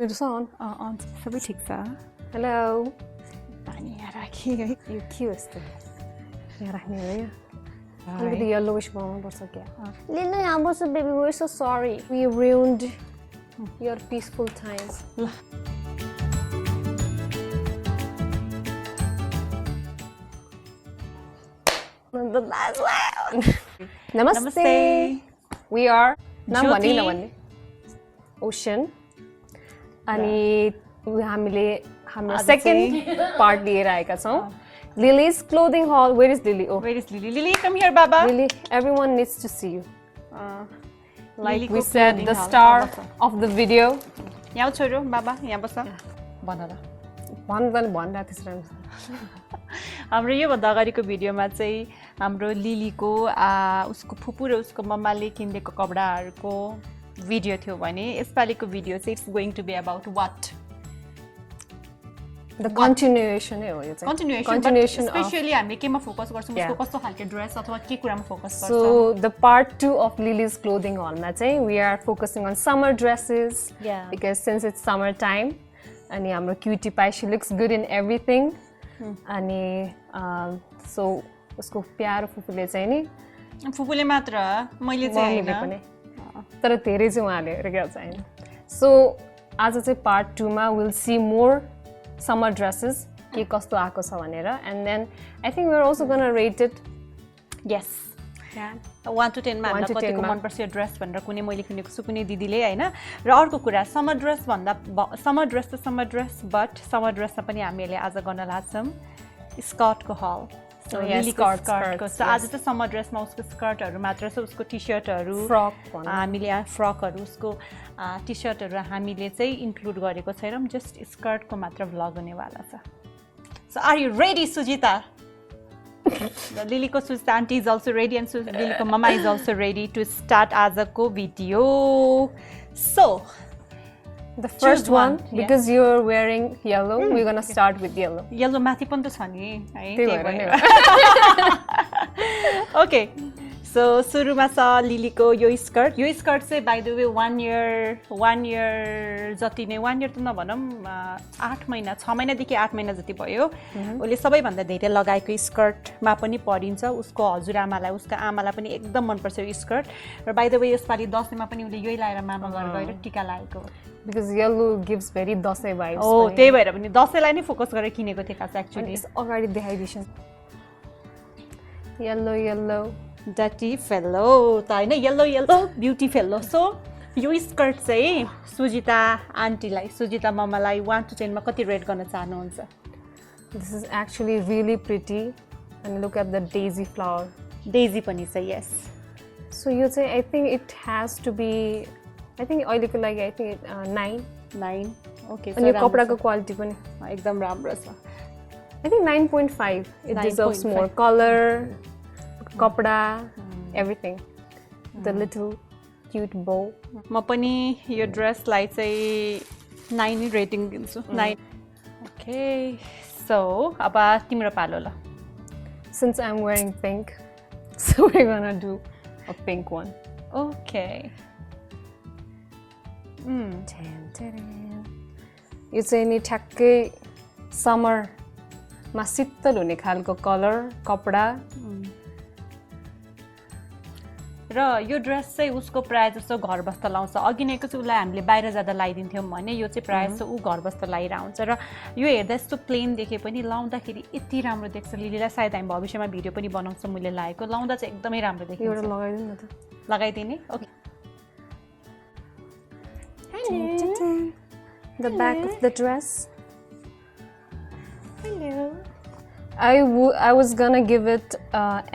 मेरो sound on सबै ठिक छ हेलो पानी यहाँ राखेँ है यो के हो यस्तो यहाँ राख्ने हो यो अलिकति येल्लोइस बनाउनुपर्छ क्या Lina, I'm also baby. We're so sorry. We ruined your peaceful time. ल The last one. Namaste. We are नाम ज्योति। भन्ने नभन्ने ओशन अनि हामीले हाम्रो आज सेकेन्ड पार्ट लिएर आएका छौँ Lily's clothing haul. Where is Lily? Oh, Where is Lily? Lily, come here, Baba. Lily, everyone needs to see you. Like Lily we को said, clothing the haul. star bus. of the video. यहाँ छोरो बाबा यहाँ बस भन ल भनिरहेको थिएछ हाम्रो योभन्दा अगाडिको भिडियोमा चाहिँ हाम्रो लिलीको उसको फुपू र उसको मम्माले किनेको कपडाहरूको भिडियो थियो भने यसपालिको भिडियो चाहिँ it's going to be about what The continuation हो यो चाहिँ. कन्टिन्युएसन स्पेशली हामीले केमा फोकस गर्छौँ उसको कस्तो खालको ड्रेस अथवा के कुरामा फोकस गर्छौँ So the part 2 of Lily's clothing haul मा चाहिँ we are focusing on summer dresses because since it's summer time अनि हाम्रो cutie pie she looks good in everything अनि so उसको प्यारो फुपूले चाहिँ नि फुपूले मात्र मैले चाहिँ मम्मीले हैन पनि तर धेरै चाहिँ उहाँले हेरेको छैन सो आज चाहिँ पार्ट 2 मा we'll see more summer dresses के कस्तो आएको छ भनेर and then I think we're also going to rate it yes 1 to 10 मा हामीलाई कतिको मनपर्छ यो ड्रेस भनेर कुनै मैले किनेको छु कुनै दिदीले हैन र अर्को कुरा समर ड्रेस भन्दा समर ड्रेस त समर ड्रेस बट समर ड्रेसमा पनि हामीले आज गर्न लाग्छौँ स्कर्टको हल Oh, yes, स्कर्टको सो आज त समर ड्रेसमा उसको स्कर्टहरू मात्र छ उसको टी सर्टहरू फ्रक हामीले यहाँ फ्रकहरू उसको टी सर्टहरू हामीले चाहिँ इन्क्लुड गरेको छैनौँ जस्ट स्कर्टको मात्र भ्लग हुनेवाला छ so are you ready Sujita लिलीको Sujita aunty is also ready and लिलीको mama is also ready to start आजको video so The first one, yeah. because you're wearing yellow, we're gonna start with yellow. Yellow माथि पनि त छ नि है त्यही भएर ओके सो सुरुमा छ लिलीको यो स्कर्ट चाहिँ बाइ द वे 1 इयर जति नै 1 इयर त नभनौँ 8 महिना 6 महिनादेखि 8 महिना जति भयो उसले सबैभन्दा धेरै लगाएको स्कर्टमा पनि परिन्छ उसको हजुरआमालाई उसको आमालाई पनि एकदम मनपर्छ यो स्कर्ट र बाइ द वे यसपालि दसैँमा पनि उसले यही लाएर मामा घर गएर टिका लगाएको Because yellow gives very Dashain vibes. हो त्यही भएर पनि दसैँलाई नै फोकस गरेर किनेको थिएँ खास एक्चुअली अगाडि देखाइदिन्छ yellow yellow डटी फेलो त होइन येल्लो ब्युटी फेलो सो यो स्कर्ट चाहिँ सुजिता आन्टीलाई सुजिता मम्मालाई 1 to 10 मा कति रेट गर्न चाहनुहुन्छ This is actually really pretty and look at the daisy flower. Daisy पनि छ यस So यो चाहिँ I think it has to be I think अहिलेको लागि I think 9 ओके अनि यो कपडाको क्वालिटी पनि एकदम राम्रो छ I think 9.5 it deserves 9.5. more color कपडा everything the little cute bow म पनि यो ड्रेसलाई चाहिँ 9 रेटिङ दिन्छु 9 ओके सो अब तिम्रो पालो ल since I'm wearing pink so we're gonna do a pink one okay यो चाहिँ नि ठ्याक्कै समरमा शीतल हुने खालको कलर कपडा र यो ड्रेस चाहिँ उसको प्रायः जस्तो घर बस्दा लाउँछ अघि नै चाहिँ उसलाई हामीले बाहिर जाँदा लगाइदिन्थ्यौँ भने यो चाहिँ प्रायः जस्तो ऊ घर बस्दा लगाइरहेको हुन्छ र यो हेर्दा यस्तो प्लेन देखे पनि लाउँदाखेरि यति राम्रो देख्छ लिलीलाई सायद हामी भविष्यमा भिडियो पनि बनाउँछौँ मैले लगाएको लाउँदा चाहिँ एकदमै राम्रो देखिन्छ एउटा लगाइदिनु न त लगाइदिने okay the back of the dress hello I was gonna give it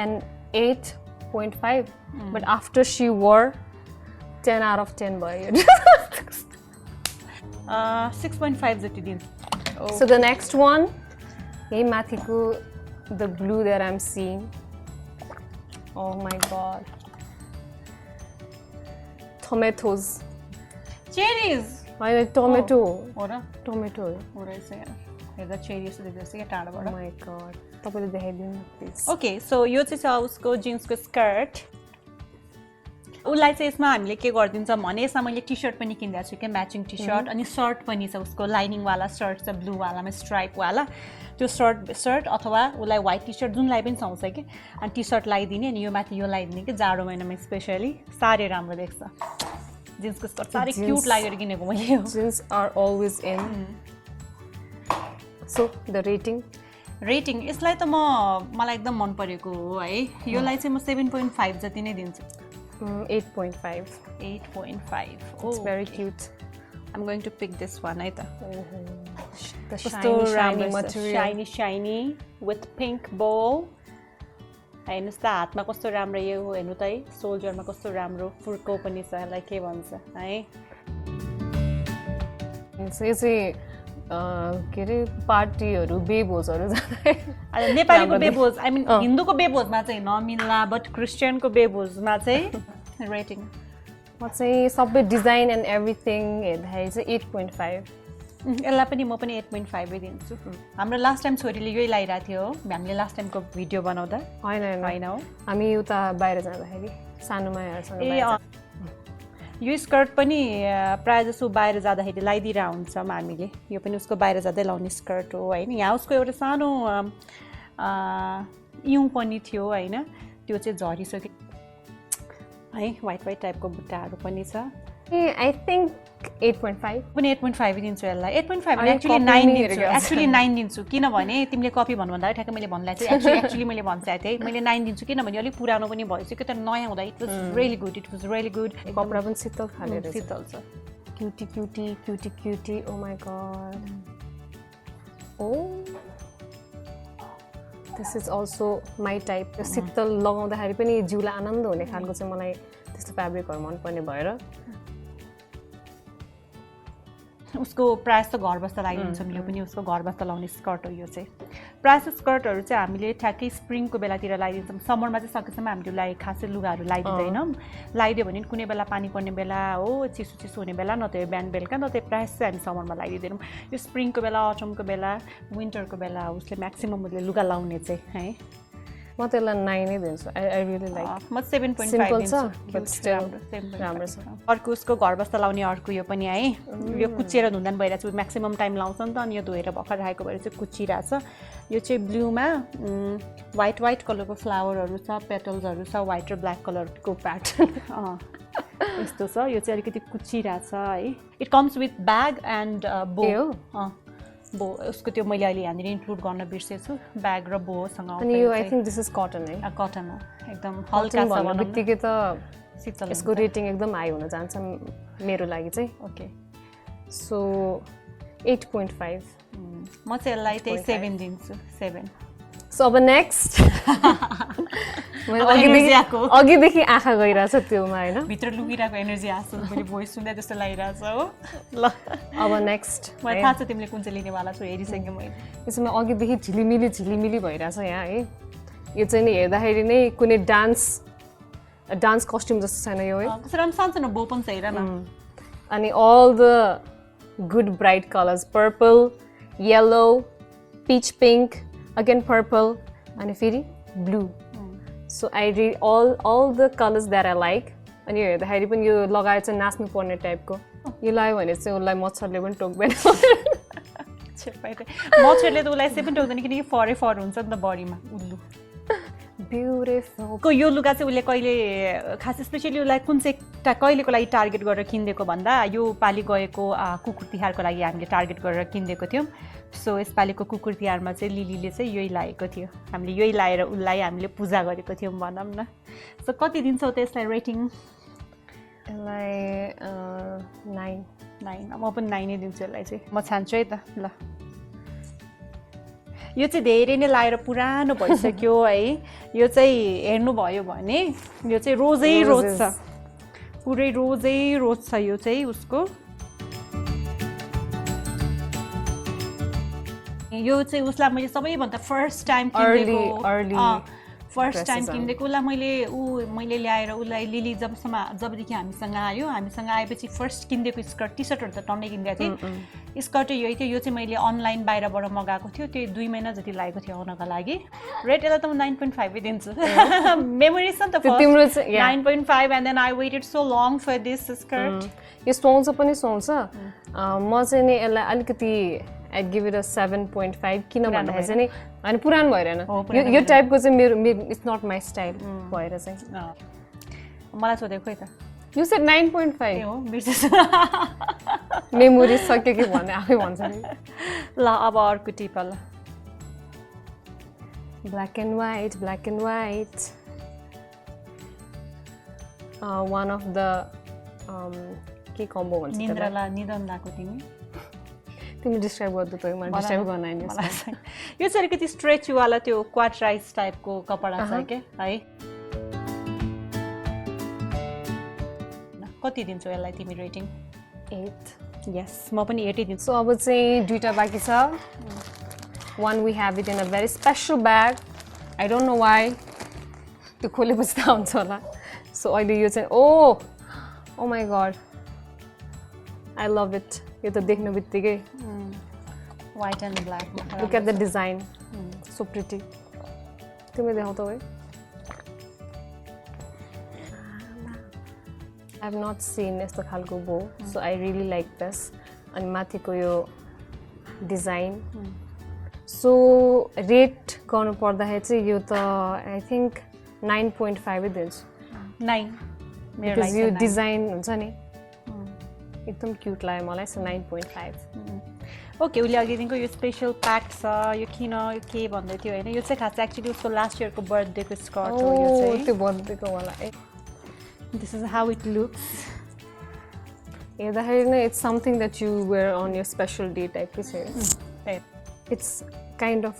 an 8.5 but after she wore 10 out of 10 भयो 6.5 जति दिन्छु so the next one यही माथिको the blue that I'm seeing oh my god tomatoes cherries होइन tomato हो र tomato हो रहेछ यहाँ हेर्दा चेरी जस्तो देख्दैछ क्या टाढोबाट माई गड तपाईँले देखाइदिनु प्लिज ओके सो यो चाहिँ छ उसको जिन्सको स्कर्ट उसलाई चाहिँ यसमा हामीले के गरिदिन्छौँ भने यसमा मैले टी सर्ट पनि किनिदिएको छु क्या म्याचिङ टी सर्ट अनि सर्ट पनि छ उसको लाइनिङवाला सर्ट छ ब्लूवालामा स्ट्राइपवाला त्यो सर्ट अथवा उसलाई व्हाइट टी सर्ट जुनलाई पनि सुहाउँछ कि अनि टी सर्ट लगाइदिने अनि यो माथि यो लगाइदिने कि जाडो महिनामा स्पेसली साह्रै राम्रो देख्छ जिन्सको स्कर्ट साह्रै क्युट लागेर किनेको मैले यो Jeans are always in. So the rating? Rating यसलाई त मलाई एकदम मन परेको हो है योलाई चाहिँ म 7.5 जति नै दिन्छु 8.5. 8.5 It's very cute. I'm going to pick this one है त The कस्तो shiny material. shiny with pink bow हेर्नुहोस् त हातमा कस्तो राम्रो यो हेर्नु त है सोल्जरमा कस्तो राम्रो फुर्को पनि छ यसलाई के भन्छ है यो चाहिँ के अरे पार्टीहरू बेभोजहरू जाँदा नेपालीको बेभोज आई मिन हिन्दूको बेभोजमा चाहिँ नमिल्ला बट क्रिस्चियनको बेभोजमा चाहिँ रेटिङ म चाहिँ सबै डिजाइन एन्ड एभ्रिथिङ हेर्दाखेरि चाहिँ 8.5. यसलाई पनि म पनि 8.5 दिन्छु हाम्रो लास्ट टाइम छोरीले यही लगाइरहेको थियो हो हामीले लास्ट टाइमको भिडियो बनाउँदा होइन हो हामी उता बाहिर जाँदाखेरि सानोमाहरूसँग यो स्कर्ट पनि प्रायः जसो बाहिर जाँदाखेरि लगाइदिरहेको हुन्छौँ हामीले यो पनि उसको बाहिर जाँदै लाउने स्कर्ट हो होइन यहाँ उसको एउटा सानो इउँ पनि थियो होइन त्यो चाहिँ झरिसक्यो है व्हाइट टाइपको बुट्टाहरू पनि छ आई थिङ्क 8.5 पनि 8.5 दिन्छु यसलाई 8.5 एक्चुली 9 दिन्छु एक्चुली 9 दिन्छु किनभने तिमीले कपी भन्नुभन्दा ठ्याक्कै मैले भन्लाई चाहिँ एक्चुली मैले भनिसकेको थिएँ मैले 9 दिन्छु किनभने अलिक पुरानो पनि भइसक्यो तर नयाँ हुँदा इट वाज रियली गुड कपडा पनि शीतल खाले शीतल छ cutie oh my god oh this is also my type शीतल लगाउँदाखेरि पनि जिउलाई आनन्द हुने खालको चाहिँ मलाई त्यस्तो फेब्रिकहरू मनपर्ने भएर उसको प्रायः जस्तो घर बस्दा लगाइदिन्छौँ यो पनि उसको घर बस्दा लाउने स्कर्ट हो यो चाहिँ प्रायः जस्तो स्कर्टहरू चाहिँ हामीले ठ्याक्कै स्प्रिङको बेलातिर लगाइदिन्छौँ समरमा चाहिँ सकेसम्म हामीले उसलाई खासै लुगाहरू लगाइदिँदैनौँ लगाइदियो भने कुनै बेला पानी पर्ने बेला हो चिसो हुने बेला न त बिहान बेलुका न त प्रायः चाहिँ हामी समरमा लगाइदिँदैनौँ यो स्प्रिङको बेला अटमको बेला विन्टरको बेला उसले म्याक्सिमम् उसले लुगा लाउने चाहिँ है म त्यसलाई 9 नै दिन्छु आई रियली लाइक म 7.5 दिन्छु राम्रो छ अर्को उसको घर बस्दा लाउने अर्को यो पनि है यो कुचेर धुँदा पनि भइरहेको छ म्याक्सिमम् टाइम लाउँछ नि त अनि यो धोएर भर्खर राखेको भएर चाहिँ कुचिरहेको छ यो चाहिँ ब्लूमा व्हाइट कलरको फ्लावरहरू छ पेटल्सहरू छ व्हाइट र ब्ल्याक कलरको प्याटर्न यस्तो छ यो चाहिँ अलिकति कुचिरहेको छ है it comes with bag and बो उसको त्यो मैले अहिले यहाँनिर इन्क्लुड गर्न बिर्सेछु ब्याग र बोसँग अनि यो I think this is cotton है कटन हो एकदम हल्का छ बित्तिकै त शीतल यसको रेटिङ एकदम हाई हुन जान्छ मेरो लागि चाहिँ ओके सो 8.5 म चाहिँ यसलाई त्यही 7 दिन्छु 7 सो अब नेक्स्ट अघिदेखि आँखा गइरहेछ त्योमा होइन भित्र लुकिरहेको एनर्जी आएको मैले भोइस सुन्दा जस्तो लागिरहेछ हो ल अब नेक्स्ट मलाई थाहा छ तिमीले कुन चाहिँ लिनेवाला छौ हेरिसकेँ मैले यसमा अघिदेखि झिलिमिली भइरहेछ यहाँ है यो चाहिँ नि हेर्दाखेरि नै कुनै डान्स कस्ट्युम जस्तो छैन यो है कसरी सानो बो पनि छ हेर न अनि all the good bright colours purple yellow peach pink again purple अनि फेरि blue so I read all the colors that I like अनि यो हेर्दाखेरि पनि यो लगाएर चाहिँ नाच्नु पर्ने टाइपको यो लगायो भने चाहिँ उसलाई मच्छरले पनि टोक्दैन मच्छरले त उसलाई यसै पनि टोक्दैन किनकि फर हुन्छ नि त बडीमा उल्लु ब्युटिफुल यो लुगा चाहिँ उसले कहिले खास स्पेसली उसलाई कुन चाहिँ कहिलेको लागि टार्गेट गरेर किनिदिएको भन्दा यो पालि गएको कुकुर तिहारको लागि हामीले टार्गेट गरेर किनिदिएको थियौँ सो यसपालिको कुकुर तिहारमा चाहिँ लिलीले चाहिँ यही लगाएको थियो हामीले यही लगाएर उसलाई हामीले पूजा गरेको थियौँ भनौँ न सो कति दिन्छौ त यसलाई रेटिङ यसलाई 9 म पनि 9 नै दिन्छु यसलाई चाहिँ म छान्छु है त ल यो चाहिँ धेरै नै लगाएर पुरानो भइसक्यो है यो चाहिँ हेर्नुभयो भने यो चाहिँ रोजै रोज छ पुरै रोजै रोज छ यो चाहिँ उसको यो चाहिँ उसलाई मैले सबैभन्दा फर्स्ट टाइम फर्स्ट टाइम किनेको उसलाई मैले ल्याएर उसलाई लिली जबदेखि हामीसँग आयो हामीसँग आएपछि फर्स्ट किनेको स्कर्ट टी सर्टहरू त टन्नै किनेको थिएँ स्कर्टै यही थियो यो चाहिँ मैले अनलाइन बाहिरबाट मगाएको थियो त्यो 2 महिना जति लागेको थियो आउनका लागि रेट यसलाई त म 9.5 दिन्छु मेमोरी छ नि त तिम्रो 9.5 and then I waited so long for this skirt यो सुहाउँछ पनि सुहाउँछ म चाहिँ नि यसलाई अलिकति I give it a 7.5 किन भन्दाखेरि चाहिँ नि अनि पुरानो भएर हैन यो टाइपको चाहिँ मेरो इट्स नट माइ स्टाइल भएर चाहिँ मलाई सोधेको खोइ त यु सेड 9.5 हो बिर्सेछ मेमोरी सक्यो कि भने आफै भन्छ नि ल अब अर्को टिप ल black and white one of the के कम्बो भन्छ निन्द्राला निधन लाको तिमी डिस्क्राइब गर्दै त म डिस्क्राइब गर्न आइन यो चाहिँ अलिकति स्ट्रेच वाला त्यो क्वाड्राइज टाइपको कपडा छ के है कति दिन्छौ यसलाई तिमी रेटिङ 8 यस म पनि 8 दिन्छु सो अब चाहिँ दुईटा बाँकी छ one we have it in a very special bag I don't know why त्यो खोलेपछि थाहा हुन्छ होला सो अहिले यो चाहिँ oh my god I love it यो त देख्नु बित्तिकै white and black look at the design so pretty तिमी देखाउ त है I have not seen यस्तो खालको bow so I really like this अनि माथिको यो डिजाइन सो रेट गर्नु पर्दाखेरि चाहिँ यो त आई थिंक 9.5 दिन्छु 9 मेरो लागि यो डिजाइन हुन्छ नि एकदम क्यूट लाग्यो मलाई सो 9.5 ओके उसले अघिदेखिको यो स्पेशल प्याक छ यो किन यो के भन्दै थियो हैन यो चाहिँ खास एक्चुअली उसको लास्ट इयरको बर्थडेको स्कर्ट हो यो चाहिँ त्यो बर्थडेको वाला this is how it looks हेर्दाखेरि नै it's something that you wear on your special day टाइपको छ it's kind of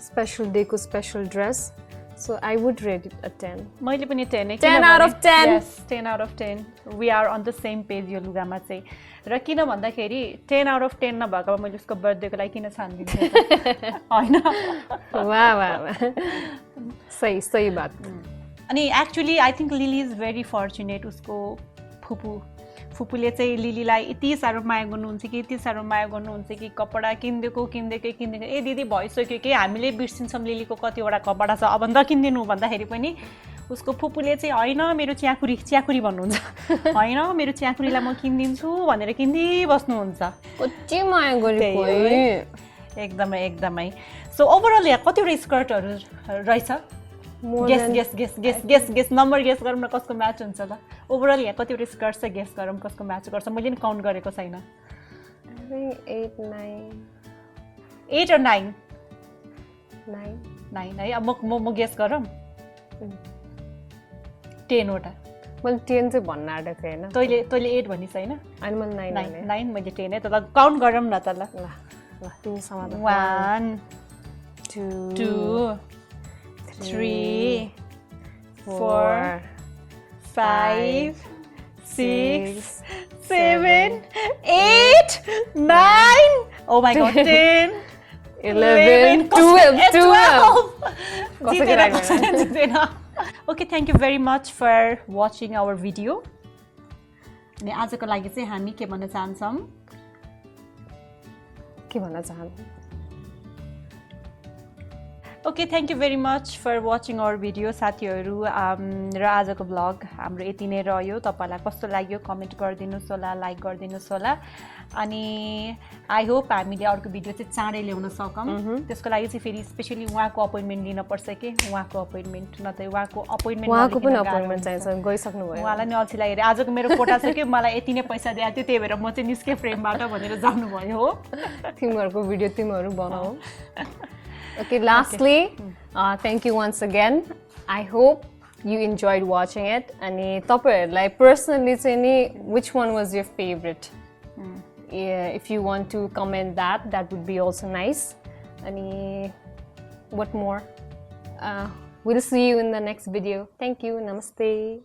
special day ko special dress so I would rate it a 10 मैले पनि 10 10 out of 10 yes 10 out of 10 we are on the same page यो लुगामा चाहिँ र किन भन्दाखेरि 10 out of 10 नभएको मैले उसको बर्थडेको लागि किन छान्दिन्छु हैन वाह वाह सही बात अनि actually I think lily is very fortunate उसको फुपूले चाहिँ लिलीलाई यति साह्रो माया गर्नुहुन्छ कि कपडा किनिदिएको ए दिदी भइसक्यो कि हामीले बिर्सिन्छौँ लिलीको कतिवटा कपडा छ अब नकिनिदिनु भन्दाखेरि पनि उसको फुपूले चाहिँ हैन मेरो च्याकुरी भन्नुहुन्छ हैन मेरो च्याकुरीलाई म किनिदिन्छु भनेर किन्दै बस्नुहुन्छ कति माया गरेको एकदमै सो ओभरअल यहाँ कतिवटा स्कर्टहरू रहेछ गेस नम्बर गेस गरौँ न कसको म्याच हुन्छ ल ओभरअल यहाँ कतिवटा स्कर्ट छ गेस गरौँ कसको म्याच गर्छ मैले नि काउन्ट गरेको छैन 8 or 9 है अब म गेस गरौँ 10 वटा मैले 10 चाहिँ भन्न आँटेको थिएँ हैन तैँले 8 भनिस् हैन अनि मैले 9 मैले 10 है त काउन्ट गरौँ न त ल तिमी समाधान 1 2 3 4 5 6 7 8 9 oh my god 10 11 12 Okay, thank you very much for watching our video. अनि आजको लागि चाहिँ हामी के भन्न चाहन्छौँ Okay, thank you very much for watching our video साथीहरु र आजको भ्लग हाम्रो यति नै रह्यो तपाईलाई कस्तो लाग्यो कमेन्ट गरिदिनुस् होला लाइक गरिदिनुस् होला अनि आई होप हामीले अर्को भिडियो चाहिँ चाँडै ल्याउन सकौं त्यसको लागि चाहिँ फेरि स्पेशली उहाँको अपोइन्टमेन्ट लिन पर्छ के उहाँको अपोइन्टमेन्ट न त उहाँको अपोइन्टमेन्ट चाहिन्छ गइसक्नु भयो उहाँलाई नि अल्छी लागेर आजको मेरो कोटा छ कि मलाई यति नै पैसा दिएको थियो त्यही भएर म चाहिँ निस्के फ्रेमबाट भनेर जानु भयो हो तिमीहरुको भिडियो तिमीहरु बनाऊ Okay, lastly, thank you once again. I hope you enjoyed watching it. And like personally, which one was your favorite? Yeah, if you want to comment that would be also nice. And what more? We'll see you in the next video. Thank you. Namaste.